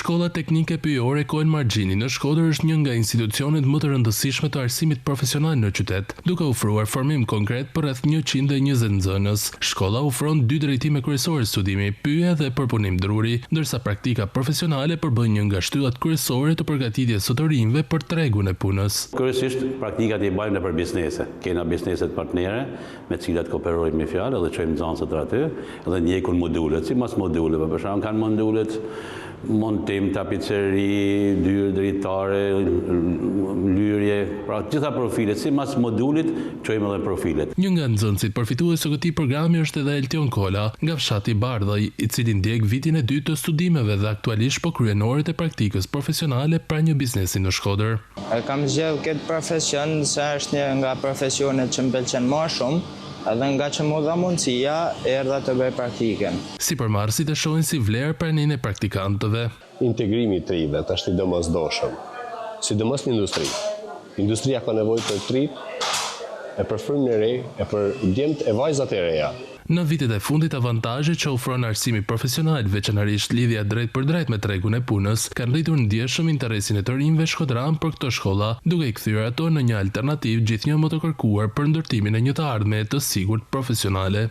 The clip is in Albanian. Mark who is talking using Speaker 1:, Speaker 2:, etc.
Speaker 1: Shkolla Teknike Pyjore Kohen Margjini në Shkodër është një nga institucionet më të rëndësishme të arsimit profesional në qytet, duke ofruar formim konkret për rreth 120 nxënës. Shkolla ofron 2 drejtime kryesore studimi, pyje dhe përpunim druri, ndërsa praktika profesionale përbën një nga shtyllat kryesore të përgatitjes së të rinjve për tregun e punës.
Speaker 2: Kryesisht praktikat i bëjmë nëpër biznese. Kena bizneset partnere me të cilat kooperojmë me fjalë dhe çojmë nxënësit aty dhe ndjekun modulet, sipas moduleve, për shembull kanë modulet montim, tapiceri, dyrë dritare, lyrje, pra gjitha profilet, sipas modulit çojmë edhe profilet.
Speaker 1: Një nga nxënësit përfitues së këtij programi është edhe Eltion Kola, nga fshati Bardhaj, i cili ndjek vitin e dytë të studimeve dhe aktualisht po kryen orët e praktikës profesionale pra një biznesi në Shkodër.
Speaker 3: Kam zgjedhur këtë profesion se është një nga profesionet që më pëlqen më shumë, edhe nga që më dha mundësia, erdha të bëj praktikën.
Speaker 1: Sipërmarrësit e shohin si vlerë praninë e praktikantëve.
Speaker 4: Integrimi i trive është i domosdoshëm, sidomos në industri. Industria ka nevojë për tri, e për frymën e re, e për djemt e vajzat e reja.
Speaker 1: Në vitet e fundit, avantazhet që ofron arsimi profesional, veçanërisht lidhja drejt për drejt me tregun e punës, kanë rritur ndjeshëm interesin e të rinjve shkodran për këto shkolla, duke i kthyer ato në një alternativë gjithnjë më të kërkuar për ndërtimin e një të ardhme të sigurt profesionale.